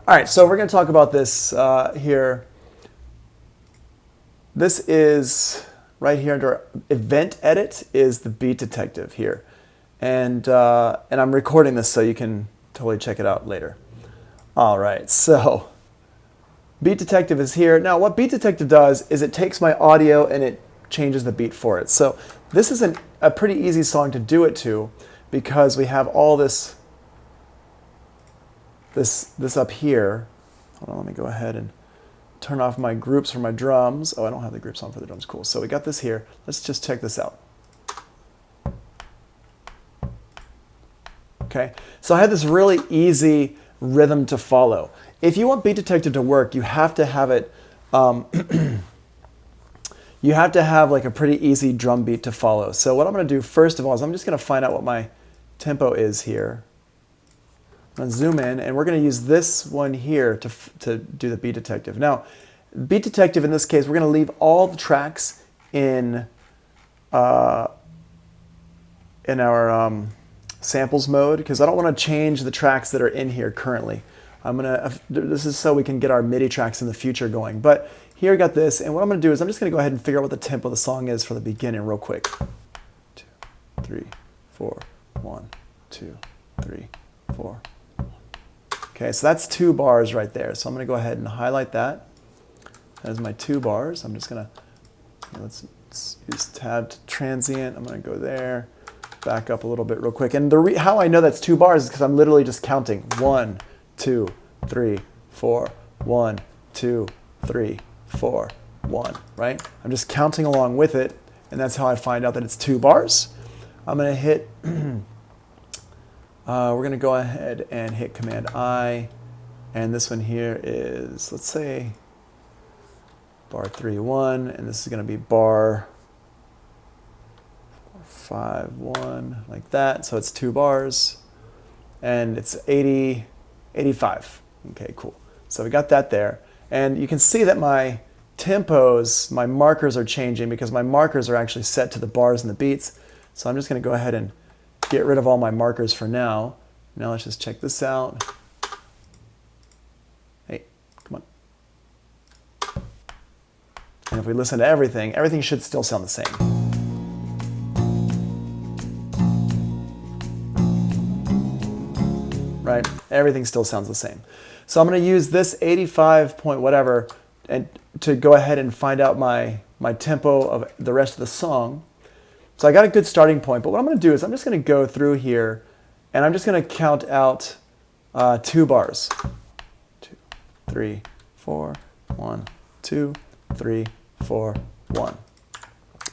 All right, so we're going to talk about this here. This is right here under Event Edit is the Beat Detective here. And I'm recording this so you can totally check it out later. All right, so Beat Detective is here. Now what Beat Detective does is it takes my audio and it changes the beat for it. So this is a pretty easy song to do it to because we have all this up here. Hold on, let me go ahead and turn off my groups for my drums. Oh, I don't have the groups on for the drums. Cool. So we got this here. Let's just check this out. Okay, so I have this really easy rhythm to follow. If you want Beat Detective to work, you have to have it. You have to have like a pretty easy drum beat to follow. So what I'm going to do first of all is I'm just going to find out what my tempo is here. I'm going to zoom in, and we're going to use this one here to do the Beat Detective. Now, Beat Detective in this case, we're going to leave all the tracks in our samples mode because I don't want to change the tracks that are in here currently. This is so we can get our MIDI tracks in the future going. But here I got this, and what I'm going to do is I'm just going to go ahead and figure out what the tempo of the song is for the beginning real quick. 2, 3, 4, 1, 2, 3, 4. Okay, so that's 2 bars right there. So I'm going to go ahead and highlight that. That is my 2 bars. I'm just going to, let's use tab to transient. I'm going to go there, back up a little bit real quick. And how I know that's 2 bars is because I'm literally just counting. 1, 2, 3, 4, 1, 2, 3, 4, 1, right? I'm just counting along with it, and that's how I find out that it's 2 bars. I'm going to hit... we're going to go ahead and hit Command I, and this one here is, let's say, bar 3, 1, and this is going to be bar 5, 1, like that. So it's 2 bars, and it's 80, 85. Okay, cool. So we got that there, and you can see that my tempos, my markers are changing because my markers are actually set to the bars and the beats. So I'm just going to go ahead and get rid of all my markers for now. Now let's just check this out. Hey, come on. And if we listen to everything, everything should still sound the same. Right? Everything still sounds the same. So I'm going to use this 85 point whatever and to go ahead and find out my tempo of the rest of the song. So I got a good starting point, but what I'm going to do is I'm just going to go through here and I'm just going to count out 2 bars. 2, 3, 4, 1, 2, 3, 4, 1.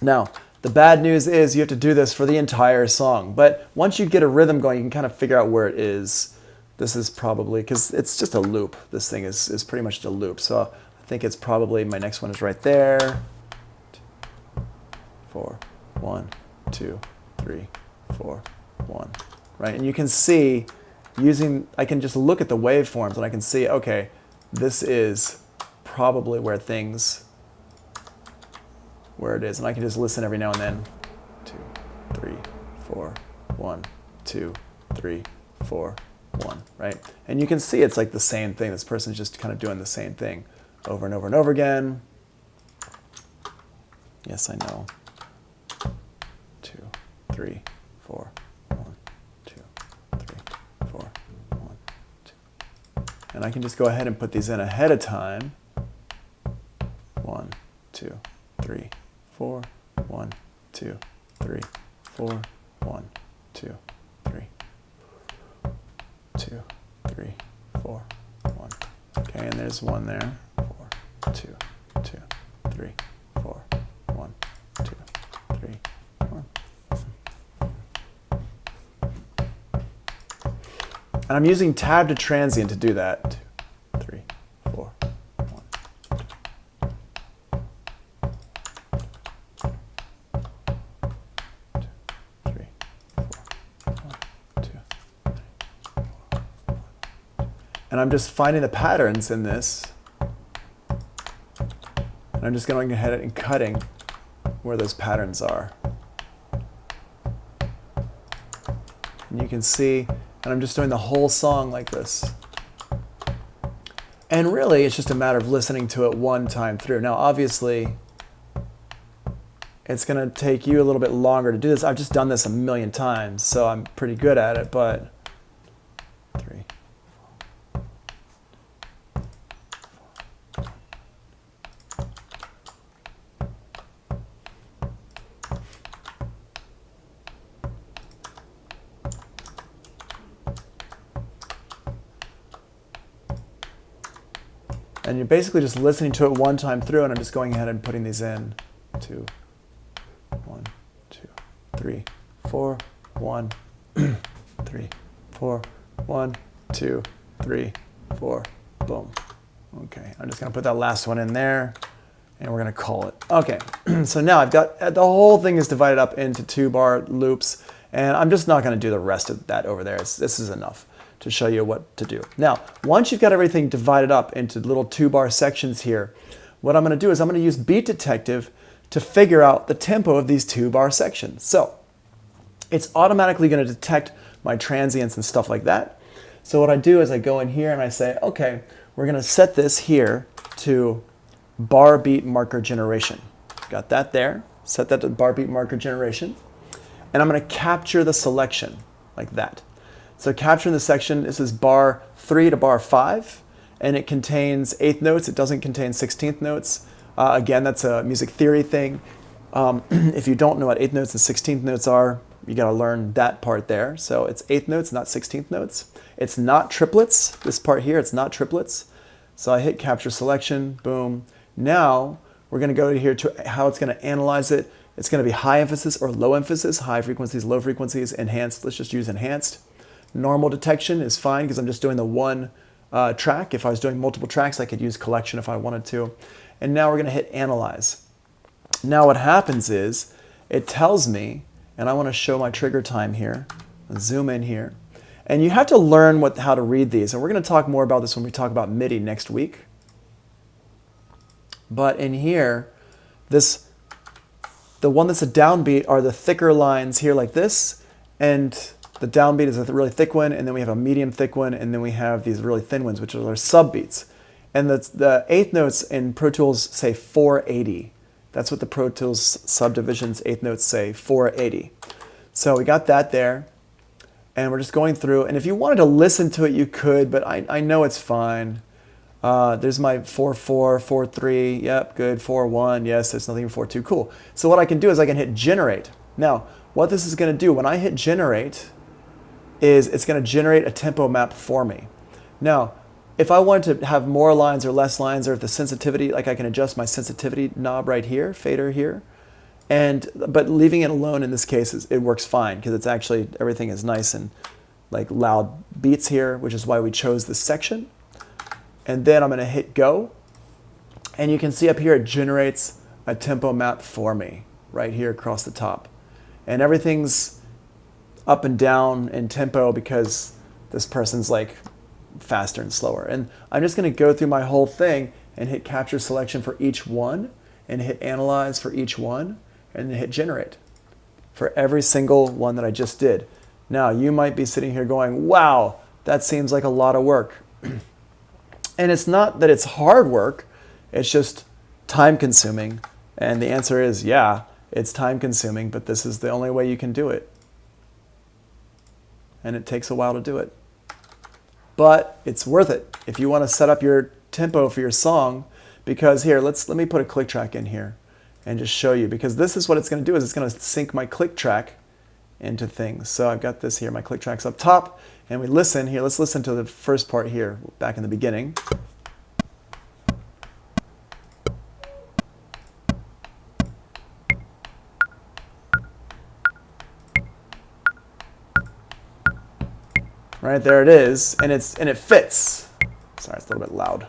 Now, the bad news is you have to do this for the entire song, but once you get a rhythm going, you can kind of figure out where it is. This is probably, because it's just a loop. This thing is pretty much a loop. So I think it's probably, my next one is right there. 2, 4, 1, 2, 3, 4, 1, right? And you can see I can just look at the waveforms and I can see, okay, this is probably where it is. And I can just listen every now and then. 2, 3, 4, 1, 2, 3, 4, 1, right? And you can see it's like the same thing. This person's just kind of doing the same thing over and over and over again. Yes, I know. 2, 3, 4, 1, 2, 3, 4, 1, 2. And I can just go ahead and put these in ahead of time. 1, 2, 3, 4, 1, 2, 3, 4, 1, 2, 3, 2, 3, 4, 1. Okay, and there's one there. 4, 2, 2, 3, 4, 1, 2, 3, 1. And I'm using tab to transient to do that. 2, 3, 4, 1. 2, 3, 4, 1, 2, 3, 4, 1. And I'm just finding the patterns in this. And I'm just going ahead and cutting where those patterns are. And you can see, and I'm just doing the whole song like this. And really, it's just a matter of listening to it one time through. Now, obviously, it's going to take you a little bit longer to do this. I've just done this a million times, so I'm pretty good at it, but 3. And you're basically just listening to it one time through, and I'm just going ahead and putting these in. 2, 1, 2, 3, 4, 1, 3, 4, 1, 2, 3, 4, boom. Okay, I'm just gonna put that last one in there, and we're gonna call it. Okay, so now I've got, the whole thing is divided up into 2-bar loops, and I'm just not gonna do the rest of that over there. This is enough to show you what to do. Now, once you've got everything divided up into little 2-bar sections here, what I'm gonna do is I'm gonna use Beat Detective to figure out the tempo of these 2-bar sections. So it's automatically gonna detect my transients and stuff like that. So what I do is I go in here and I say, okay, we're gonna set this here to bar beat marker generation. Got that there, set that to bar beat marker generation. And I'm gonna capture the selection like that. So capturing the section, this is bar 3 to bar 5, and it contains 8th notes. It doesn't contain 16th notes. Again, that's a music theory thing. If you don't know what 8th notes and 16th notes are, you gotta learn that part there. So it's 8th notes, not 16th notes. It's not triplets, this part here, it's not triplets. So I hit capture selection, boom. Now, we're gonna go here to how it's gonna analyze it. It's gonna be high emphasis or low emphasis, high frequencies, low frequencies, enhanced. Let's just use enhanced. Normal detection is fine because I'm just doing the one track. If I was doing multiple tracks, I could use collection if I wanted to. And now we're gonna hit analyze. Now what happens is, it tells me, and I wanna show my trigger time here, zoom in here, and you have to learn how to read these. And we're gonna talk more about this when we talk about MIDI next week. But in here, the one that's a downbeat are the thicker lines here like this, and the downbeat is a really thick one, and then we have a medium thick one, and then we have these really thin ones, which are our subbeats. And the 8th notes in Pro Tools say 480. That's what the Pro Tools subdivisions 8th notes say, 480. So we got that there, and we're just going through, and if you wanted to listen to it, you could, but I know it's fine. There's my 4-4, 4-3, yep, good, 4-1, yes, there's nothing 4-2, cool. So what I can do is I can hit generate. Now, what this is gonna do, when I hit generate, is it's gonna generate a tempo map for me. Now, if I wanted to have more lines or less lines, or if the sensitivity, like I can adjust my sensitivity knob right here, fader here, but leaving it alone in this case, it works fine, because it's actually, everything is nice and like loud beats here, which is why we chose this section. And then I'm gonna hit go, and you can see up here it generates a tempo map for me, right here across the top. And everything's up and down in tempo because this person's like faster and slower. And I'm just gonna go through my whole thing and hit capture selection for each one, and hit analyze for each one, and then hit generate for every single one that I just did. Now, you might be sitting here going, wow, that seems like a lot of work. And it's not that it's hard work, it's just time consuming. And the answer is, yeah, it's time consuming, but this is the only way you can do it. And it takes a while to do it. But it's worth it if you want to set up your tempo for your song, because here, let me put a click track in here and just show you, because this is what it's going to do, is it's going to sync my click track into things. So I've got this here, my click track's up top, and we listen here. Let's listen to the first part here, back in the beginning. Right, there it is, and it fits. Sorry, it's a little bit loud.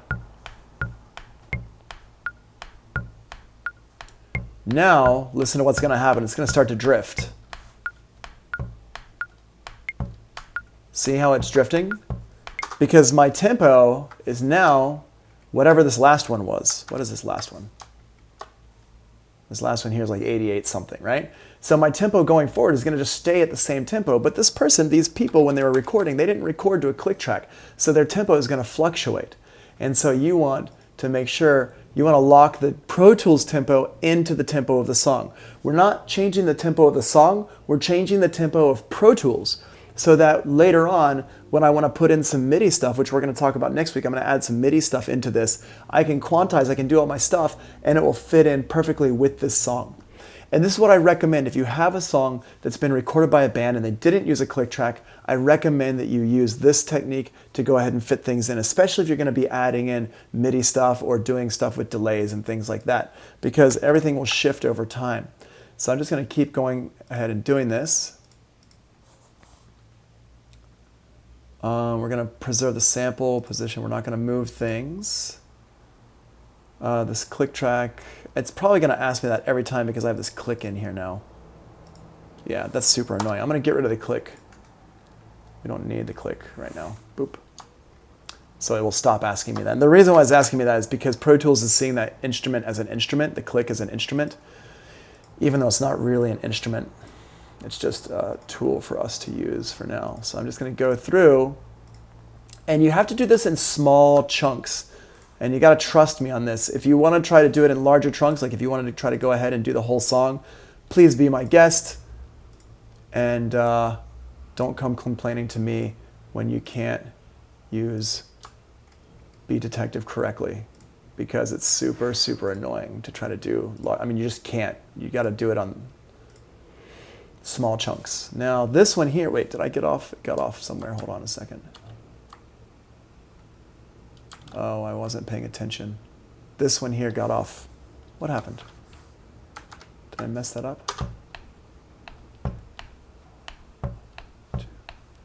Now, listen to what's gonna happen. It's gonna start to drift. See how it's drifting? Because my tempo is now whatever this last one was. What is this last one? This last one here is like 88 something, right? So my tempo going forward is gonna just stay at the same tempo, but this person, these people, when they were recording, they didn't record to a click track, so their tempo is gonna fluctuate. And so you want to make sure you want to lock the Pro Tools tempo into the tempo of the song. We're not changing the tempo of the song, we're changing the tempo of Pro Tools so that later on, when I want to put in some MIDI stuff, which we're going to talk about next week, I'm going to add some MIDI stuff into this, I can quantize, I can do all my stuff, and it will fit in perfectly with this song. And this is what I recommend. If you have a song that's been recorded by a band and they didn't use a click track, I recommend that you use this technique to go ahead and fit things in, especially if you're going to be adding in MIDI stuff or doing stuff with delays and things like that, because everything will shift over time. So I'm just going to keep going ahead and doing this. We're going to preserve the sample position. We're not going to move things. This click track, it's probably going to ask me that every time because I have this click in here now. Yeah, that's super annoying. I'm going to get rid of the click. We don't need the click right now. Boop. So it will stop asking me that. And the reason why it's asking me that is because Pro Tools is seeing that instrument as an instrument, the click as an instrument, even though it's not really an instrument. It's just a tool for us to use for now. So I'm just going to go through, and you have to do this in small chunks. And you got to trust me on this. If you want to try to do it in larger chunks, like if you wanted to try to go ahead and do the whole song, please be my guest. And don't come complaining to me when you can't use Be Detective correctly, because it's super, super annoying to try to do. I mean, you just can't. You got to do it on small chunks. Now this one here, wait, did I get off? It got off somewhere. Hold on a second. Oh, I wasn't paying attention. This one here got off. What happened? Did I mess that up? 2,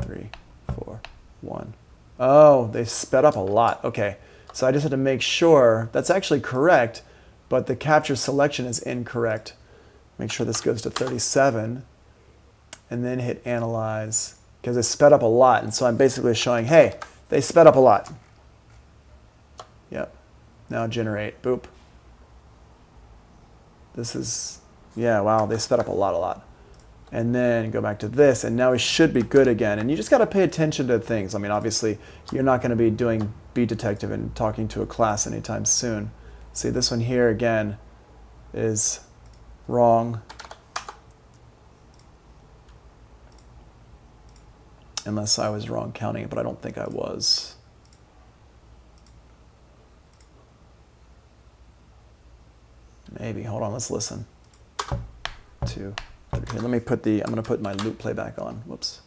3, 4, 1. Oh, they sped up a lot. Okay, so I just had to make sure that's actually correct, but the capture selection is incorrect. Make sure this goes to 37, and then hit analyze, because it sped up a lot. And so I'm basically showing, hey, they sped up a lot. Yep. Now generate. Boop. This is, yeah, wow, they sped up a lot. And then go back to this, and now we should be good again. And you just got to pay attention to things. I mean, obviously, you're not going to be doing Be Detective and talking to a class anytime soon. See, this one here, again, is wrong. Unless I was wrong counting it, but I don't think I was. Maybe. Hold on, let's listen. 2, 3. Here, let me put the, I'm going to put my loop playback on. Whoops.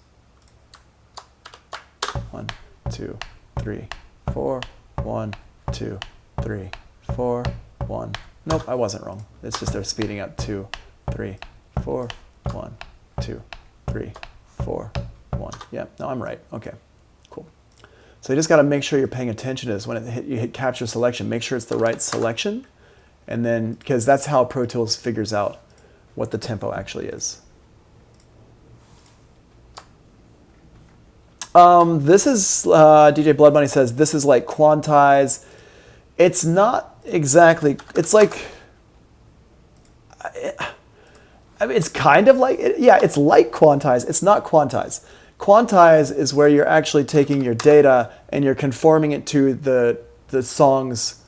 1, 2, 3, 4. 1, 2, 3, 4. 1. Nope, I wasn't wrong. It's just they're speeding up. 2, 3, 4. 1, 2, 3, 4. 1. Yeah, no, I'm right. Okay, cool. So you just got to make sure you're paying attention to this. When you hit capture selection, make sure it's the right selection. And then, because that's how Pro Tools figures out what the tempo actually is. This is, DJ Blood Money says, this is like quantize. It's not exactly, it's like, I mean, it's kind of like, yeah, it's like quantize. It's not quantize. Quantize is where you're actually taking your data and you're conforming it to the song's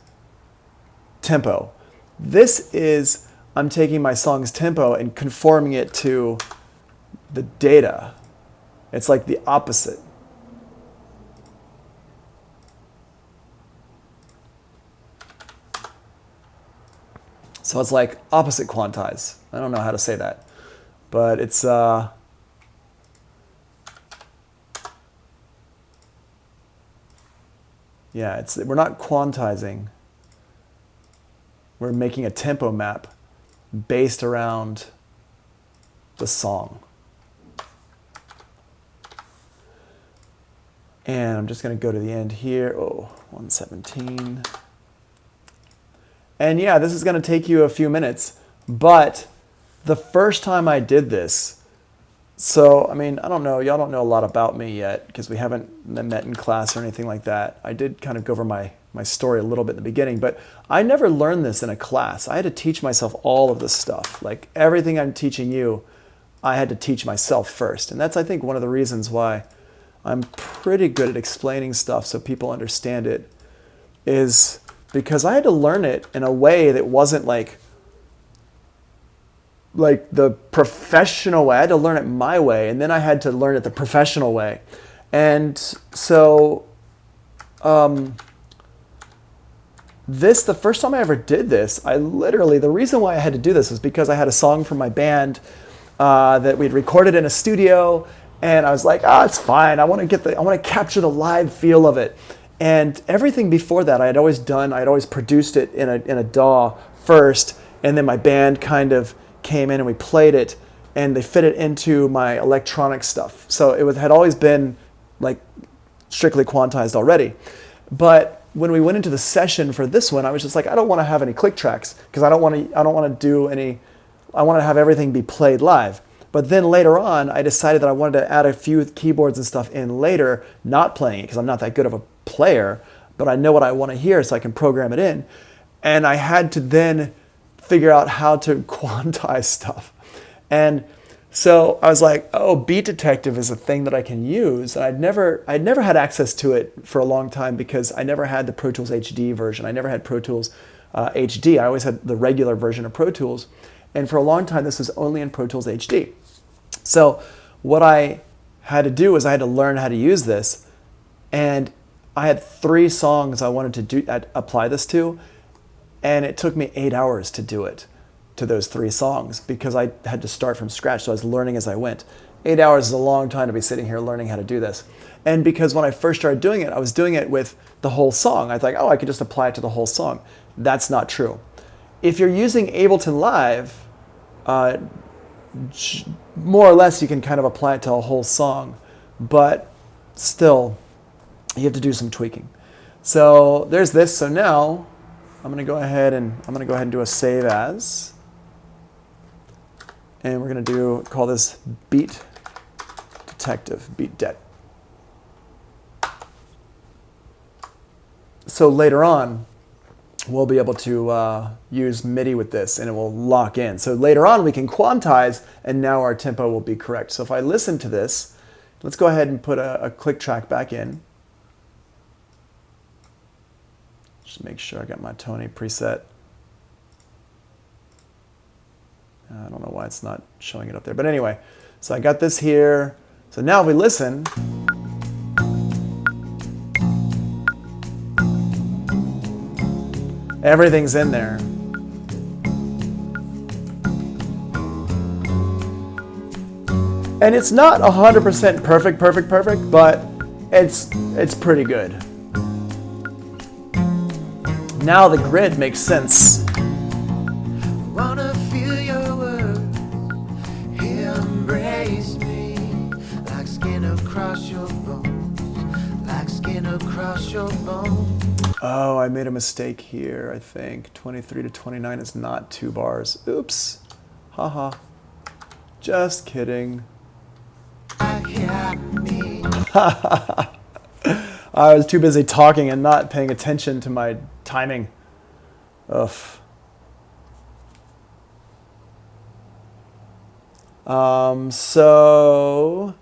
tempo. This is, I'm taking my song's tempo and conforming it to the data. It's like the opposite. So it's like opposite quantize. I don't know how to say that, but it's yeah, it's, we're not quantizing. We're making a tempo map based around the song. And I'm just going to go to the end here. Oh, 117. And yeah, this is going to take you a few minutes, but the first time I did this, so, I mean, I don't know, y'all don't know a lot about me yet because we haven't met in class or anything like that. I did kind of go over my story a little bit in the beginning, but I never learned this in a class. I had to teach myself all of this stuff. Like everything I'm teaching you, I had to teach myself first. And that's, I think, one of the reasons why I'm pretty good at explaining stuff so people understand it is because I had to learn it in a way that wasn't like the professional way. I had to learn it my way, and then I had to learn it the professional way. And so the first time I ever did this, the reason why I had to do this was because I had a song from my band that we'd recorded in a studio, and I was like, it's fine. I want to capture the live feel of it. And everything before that, I had always produced it in a DAW first, and then my band kind of came in and we played it, and they fit it into my electronic stuff. So it had always been like strictly quantized already. But when we went into the session for this one, I was just like, I don't want to have any click tracks because I want to have everything be played live. But then later on, I decided that I wanted to add a few keyboards and stuff in later, not playing it because I'm not that good of a player, but I know what I want to hear so I can program it in. And I had to then figure out how to quantize stuff. And so I was like, Beat Detective is a thing that I can use. And I'd never had access to it for a long time because I never had the Pro Tools HD version. I never had Pro Tools HD. I always had the regular version of Pro Tools. And for a long time, this was only in Pro Tools HD. So what I had to do was I had to learn how to use this. And I had 3 songs I wanted to apply this to. And it took me 8 hours to do it, to those 3 songs, because I had to start from scratch. So I was learning as I went. 8 hours is a long time to be sitting here learning how to do this. And because when I first started doing it, I was doing it with the whole song. I thought, I could just apply it to the whole song. That's not true. If you're using Ableton Live, more or less you can kind of apply it to a whole song, but still you have to do some tweaking. So there's this. So now I'm going to go ahead and do a save as, and we're going to call this Beat Detective, Beat Det. So later on, we'll be able to use MIDI with this, and it will lock in. So later on, we can quantize, and now our tempo will be correct. So if I listen to this, let's go ahead and put a click track back in. Just make sure I got my Tony preset. I don't know why it's not showing it up there. But anyway, so I got this here. So now if we listen, everything's in there. And it's not 100% perfect, but it's pretty good. Now the grid makes sense. Wanna feel your words, embrace me, like skin across your bones, like skin across your bones. Oh, I made a mistake here, I think. 23 to 29 is not 2 bars. Oops. Haha. Just kidding. I was too busy talking and not paying attention to my timing. Ugh. So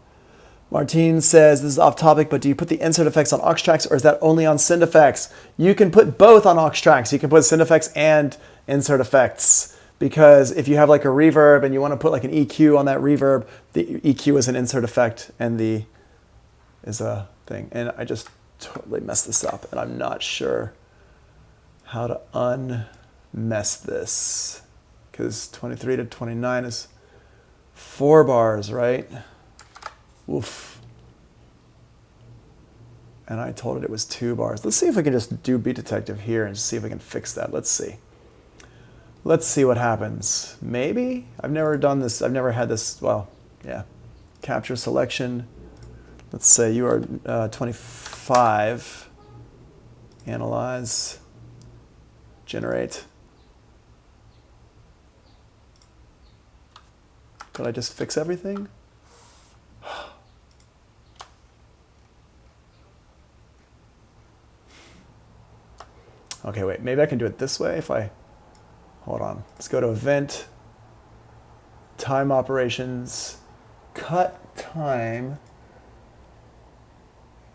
Martine says, this is off topic, but do you put the insert effects on aux tracks, or is that only on send effects? You can put both on aux tracks. You can put send effects and insert effects, because if you have like a reverb and you want to put like an EQ on that reverb, the EQ is an insert effect and the is a thing. And I just totally messed this up, and I'm not sure how to unmess this, because 23 to 29 is 4 bars, right? Oof. And I told it was 2 bars. Let's see if we can just do Beat Detective here and see if we can fix that. Let's see. Let's see what happens. Maybe? I've never done this. I've never had this. Well, yeah. Capture selection. Let's say you are 25. Analyze. Generate. Did I just fix everything? Okay, wait, maybe I can do it this way if I, hold on. Let's go to Event, Time Operations, Cut Time,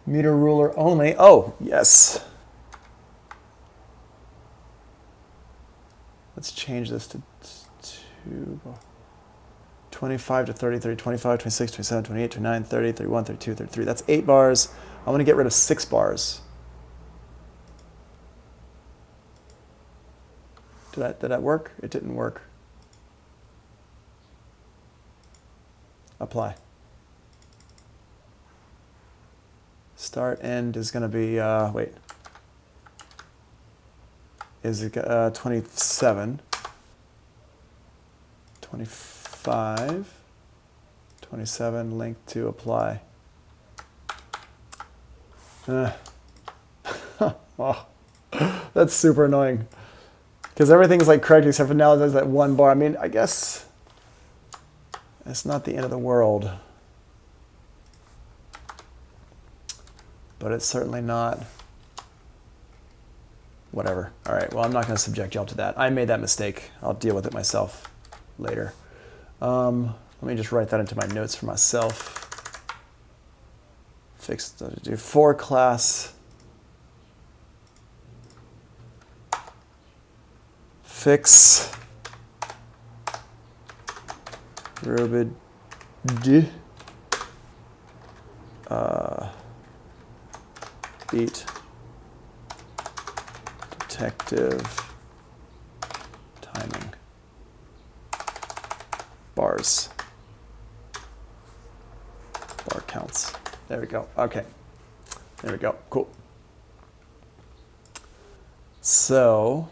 Meter Ruler Only. Oh, yes. Let's change this to 25 to 33, 25, 26, 27, 28, 29, 30, 31, 32, 33. That's 8 bars. I'm going to get rid of 6 bars. Did that work? It didn't work. Apply. Start end is going to be, wait. Is it 27, 25, 27, link to apply. Oh, that's super annoying. Because everything's like correct except for now there's that 1 bar. I mean, I guess it's not the end of the world. But it's certainly not. Whatever. All right, well, I'm not going to subject y'all to that. I made that mistake. I'll deal with it myself later. Let me just write that into my notes for myself. Fix, do for class. Fix. Rubid. Beat. Detective timing bars, bar counts. There we go. Okay, there we go. Cool. So,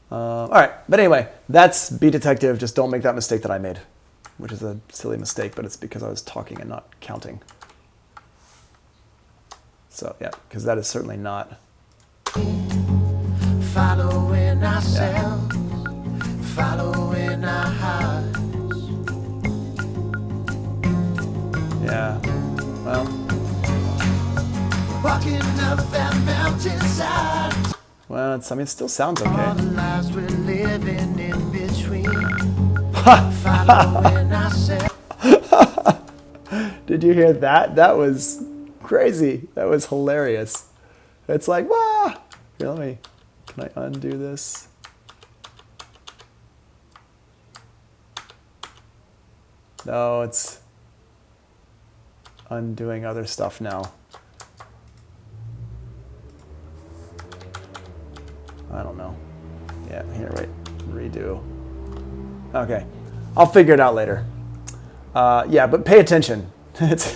all right. But anyway, that's Beat Detective. Just don't make that mistake that I made, which is a silly mistake, but it's because I was talking and not counting. So yeah, because that is certainly not. Following ourselves, following our hearts. Yeah, well. Walking up that mountainside. Well, it's, I mean, it still sounds okay. All the lives we're living in between. Following ourselves. Did you hear that? That was crazy. That was hilarious. It's like, wah! Here, can I undo this? No, it's undoing other stuff now. I don't know. Yeah, here, wait, redo. Okay, I'll figure it out later. Yeah, but pay attention. It's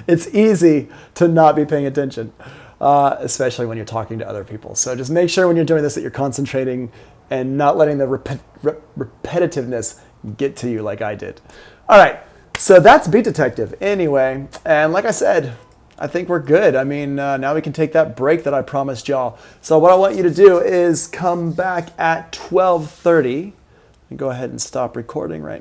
it's easy to not be paying attention, especially when you're talking to other people. So just make sure when you're doing this that you're concentrating and not letting the repetitiveness get to you like I did. All right, so that's Beat Detective anyway. And like I said, I think we're good. I mean, now we can take that break that I promised y'all. So what I want you to do is come back at 12:30 and go ahead and stop recording right now.